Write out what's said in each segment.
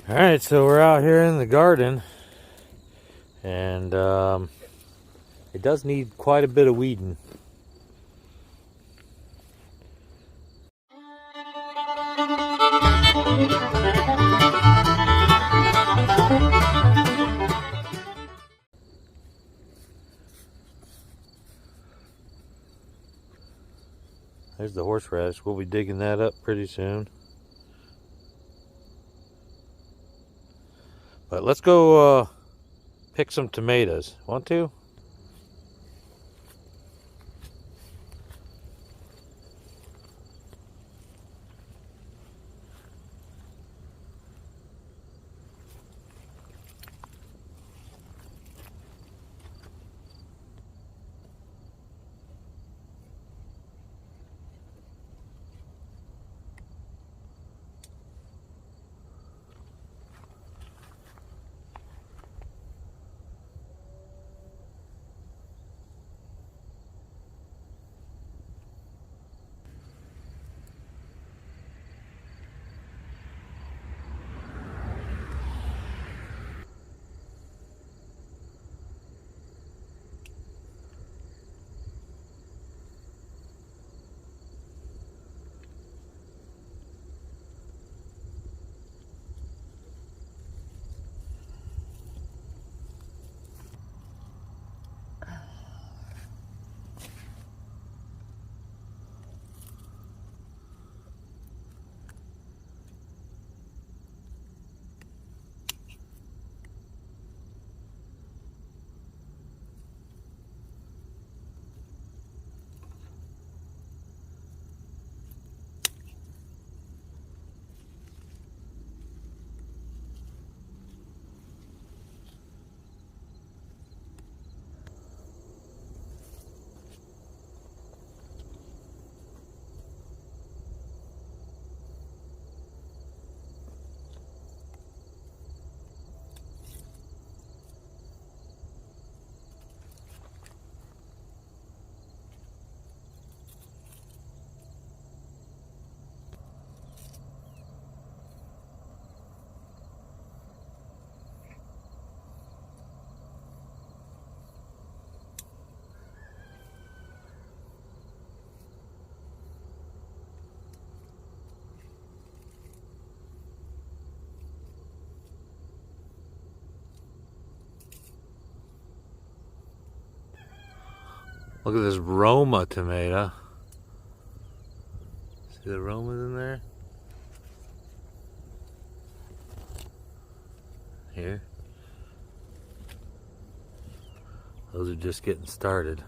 Alright, so we're out here in the garden, and it does need quite a bit of weeding. There's the horseradish. We'll be digging that up pretty soon. But let's go pick some tomatoes. Want to? Look at this Roma tomato. See the Romas in there? Here. Those are just getting started.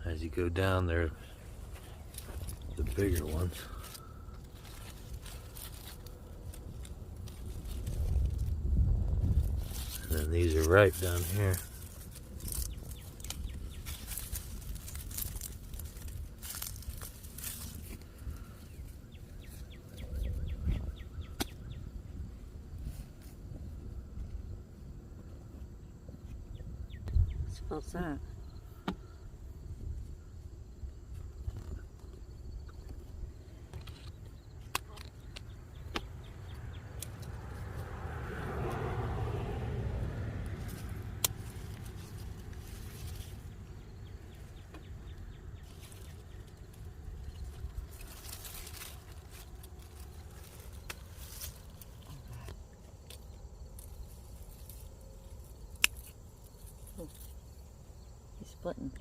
As you go down there, the bigger ones. And then these are ripe down here. What's that? He's splitting.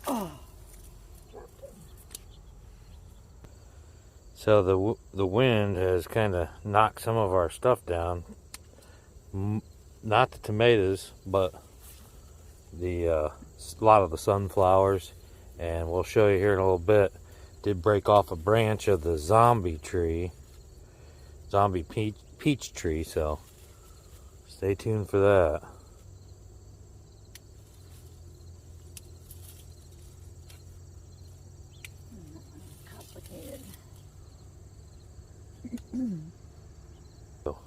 Oh. So the wind has kind of knocked some of our stuff down. not the tomatoes, but a lot of the sunflowers. And we'll show you here in a little bit. Did break off a branch of the zombie peach tree, so stay tuned for that. Complicated. So,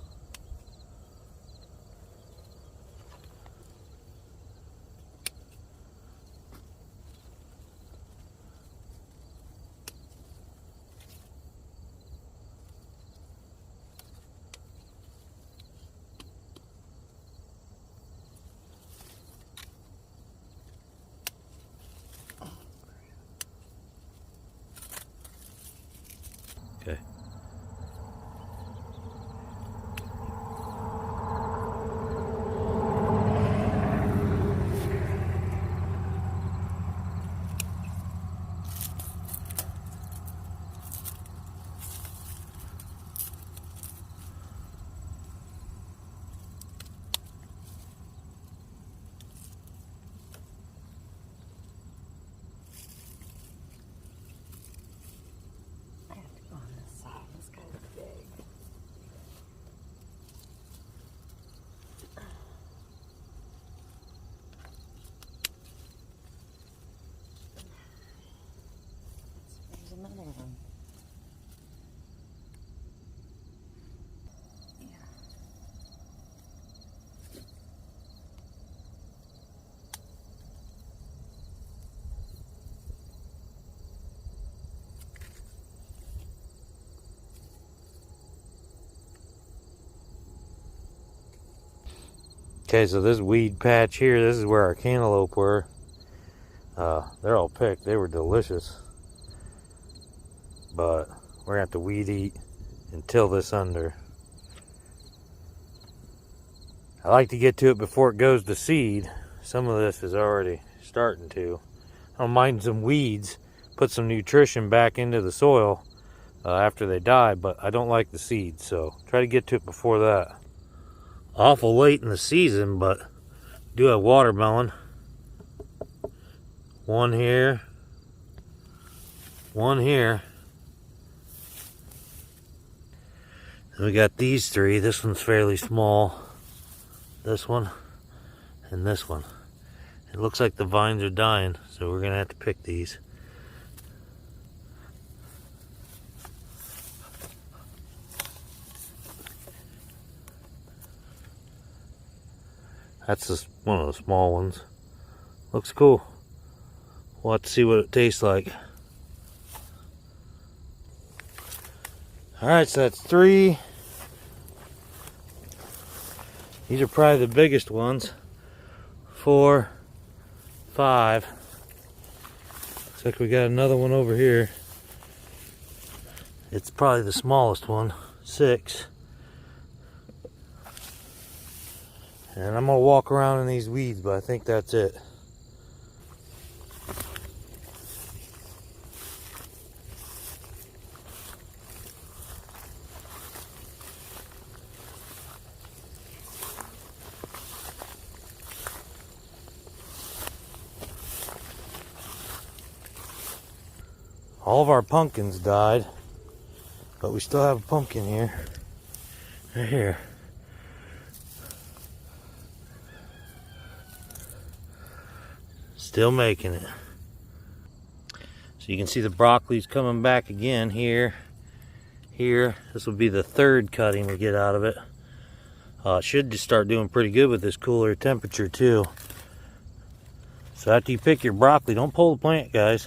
okay. I have to go on this side. This guy's big. There's another one. Okay, so this weed patch here, this is where our cantaloupe were. They're all picked. They were delicious. But we're gonna have to weed eat and till this under. I like to get to it before it goes to seed. Some of this is already starting to. I don't mind some weeds, put some nutrition back into the soil after they die, but I don't like the seeds, so try to get to it before that. Awful late in the season, but do have watermelon. One here, one here. And we got these three. This one's fairly small. This one and this one. It looks like the vines are dying, so we're gonna have to pick these. That's just one of the small ones. Looks cool. We'll have to see what it tastes like. Alright, so that's 3. These are probably the biggest ones. 4, 5. Looks like we got another one over here. It's probably the smallest one. 6. And I'm gonna walk around in these weeds, but I think that's it. All of our pumpkins died, but we still have a pumpkin here. Right here. Still making it. So you can see the broccoli's coming back again here. Here. This will be the 3rd cutting we get out of it. It should just start doing pretty good with this cooler temperature too. So after you pick your broccoli, don't pull the plant, guys.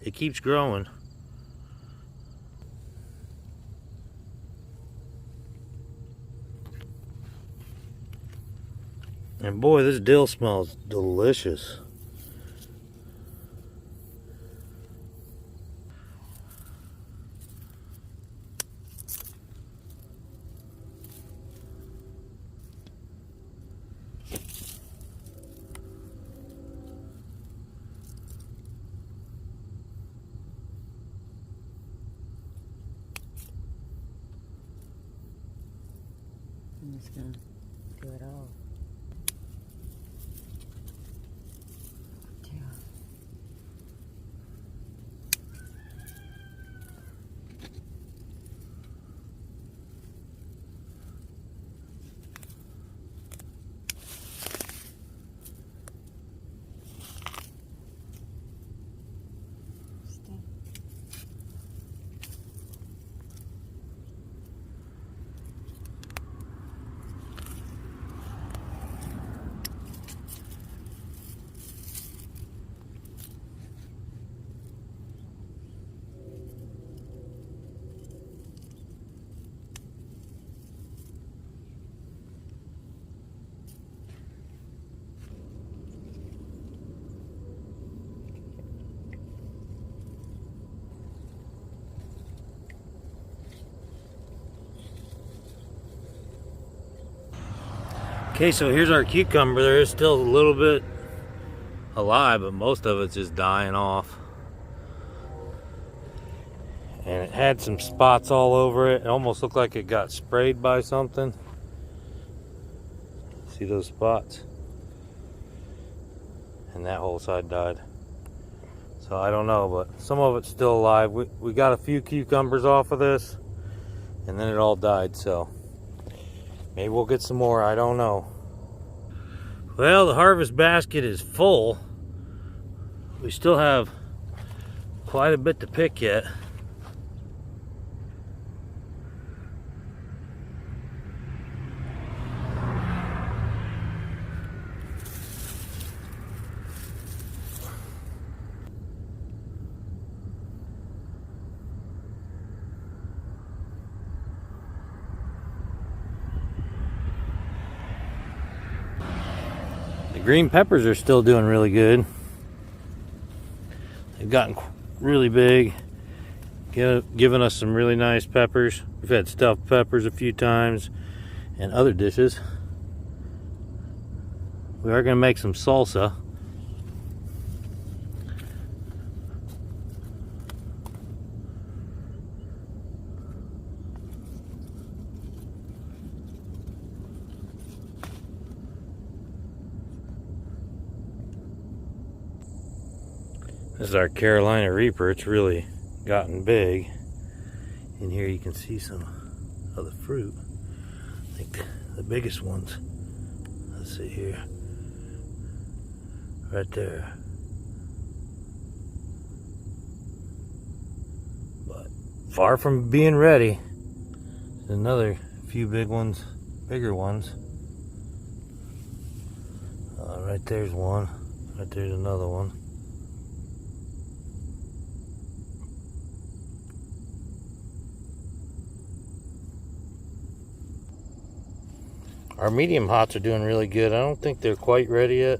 It keeps growing. And boy, this dill smells delicious. I'm just gonna do it all. Yeah. Okay, so here's our cucumber. There is still a little bit alive, but most of it's just dying off. And it had some spots all over it. It almost looked like it got sprayed by something. See those spots? And that whole side died. So I don't know, but some of it's still alive. We got a few cucumbers off of this, and then it all died, so maybe we'll get some more, I don't know. Well, the harvest basket is full. We still have quite a bit to pick yet. The green peppers are still doing really good. They've gotten really big, giving us some really nice peppers. We've had stuffed peppers a few times and other dishes. We are going to make some salsa. This is our Carolina Reaper. It's really gotten big. In here you can see some of the fruit. I think the biggest ones, let's see here, right there. But far from being ready. There's another few big ones, bigger ones. Right there's one. Right there's another one. Our medium hots are doing really good. I don't think they're quite ready yet.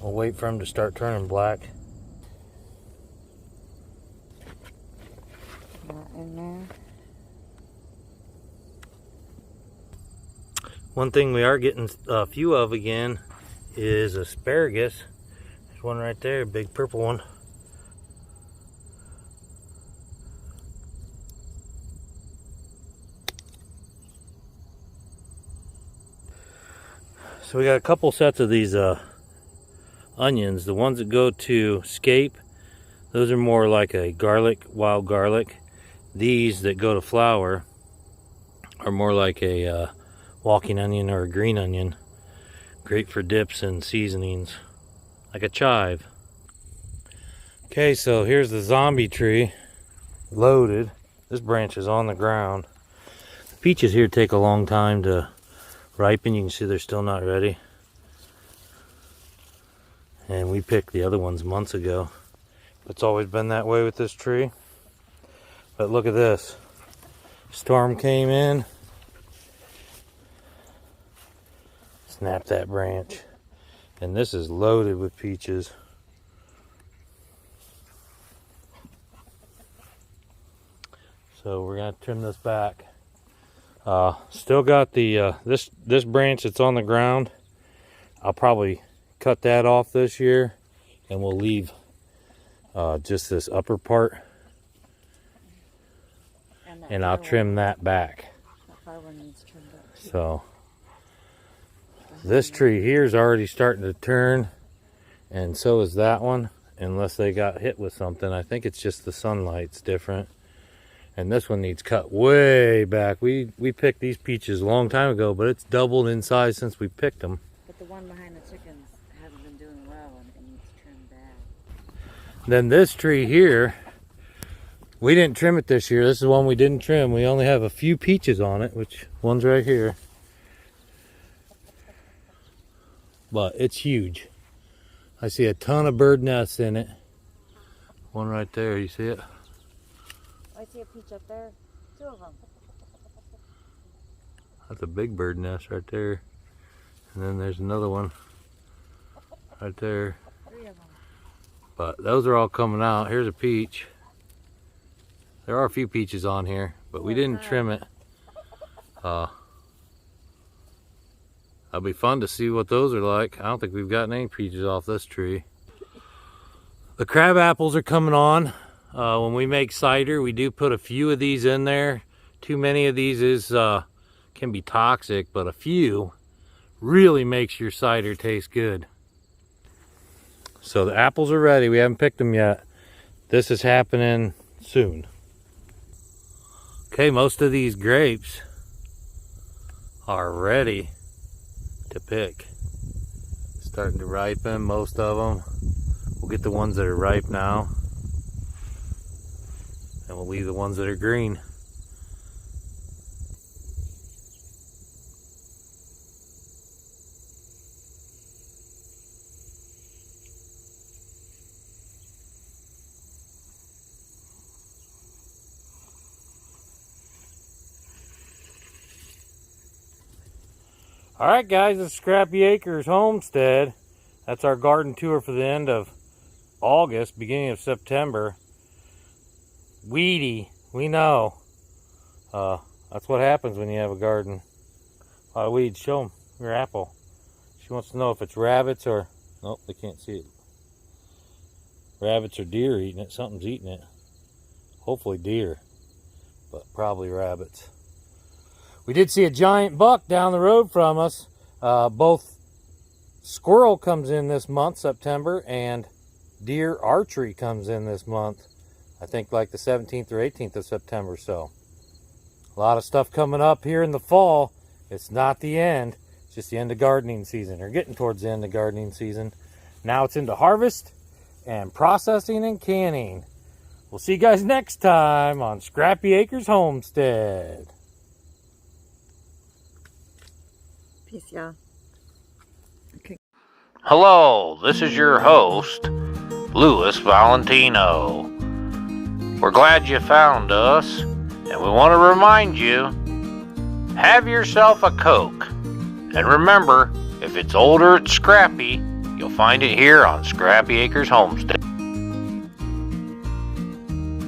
I'll wait for them to start turning black. Not in there. One thing we are getting a few of again is asparagus. There's one right there, a big purple one. So we got a couple sets of these onions. The ones that go to scape, those are more like a garlic, wild garlic. These that go to flower are more like a walking onion or a green onion. Great for dips and seasonings, like a chive. Okay, so here's the zombie tree, loaded. This branch is on the ground. The peaches here take a long time to ripen. You can see they're still not ready. And we picked the other ones months ago. It's always been that way with this tree. But look at this. Storm came in, snapped that branch. And this is loaded with peaches. So we're gonna trim this back. Still got the this branch that's on the ground. I'll probably cut that off this year, and we'll leave just this upper part, and I'll trim that back. That far one needs trimmed up too. So this tree here is already starting to turn, and so is that one, unless they got hit with something. I think it's just the sunlight's different. And this one needs cut way back. We picked these peaches a long time ago, but it's doubled in size since we picked them. But the one behind the chickens hasn't been doing well and it needs trimmed back. Then this tree here, we didn't trim it this year. This is one we didn't trim. We only have a few peaches on it, which one's right here. But it's huge. I see a ton of bird nests in it. One right there, you see it? I see a peach up there. 2 of them. That's a big bird nest right there. And then there's another one right there. 3 of them. But those are all coming out. Here's a peach. There are a few peaches on here, but we didn't trim it. That'll be fun to see what those are like. I don't think we've gotten any peaches off this tree. The crab apples are coming on. When we make cider, we do put a few of these in there. Too many of these can be toxic, but a few really makes your cider taste good. So the apples are ready. We haven't picked them yet. This is happening soon. Okay, most of these grapes are ready to pick. Starting to ripen, most of them. We'll get the ones that are ripe now, and we'll leave the ones that are green. Alright guys, it's Scrappy Acres Homestead. That's our garden tour for the end of August, beginning of September. Weedy, we know. That's what happens when you have a garden. A lot of weeds. Show them your apple. She wants to know if it's rabbits or... Nope, they can't see it. Rabbits or deer eating it. Something's eating it. Hopefully deer, but probably rabbits. We did see a giant buck down the road from us. Both squirrel comes in this month, September, and deer archery comes in this month. I think like the 17th or 18th of September. So a lot of stuff coming up here in the fall. It's not the end. It's just the end of gardening season, or getting towards the end of gardening season. Now it's into harvest and processing and canning. We'll see you guys next time on Scrappy Acres Homestead. Peace, y'all. Okay. Hello, this is your host, Louis Valentino. We're glad you found us, and we want to remind you, have yourself a Coke. And remember, if it's old or it's scrappy, you'll find it here on Scrappy Acres Homestead.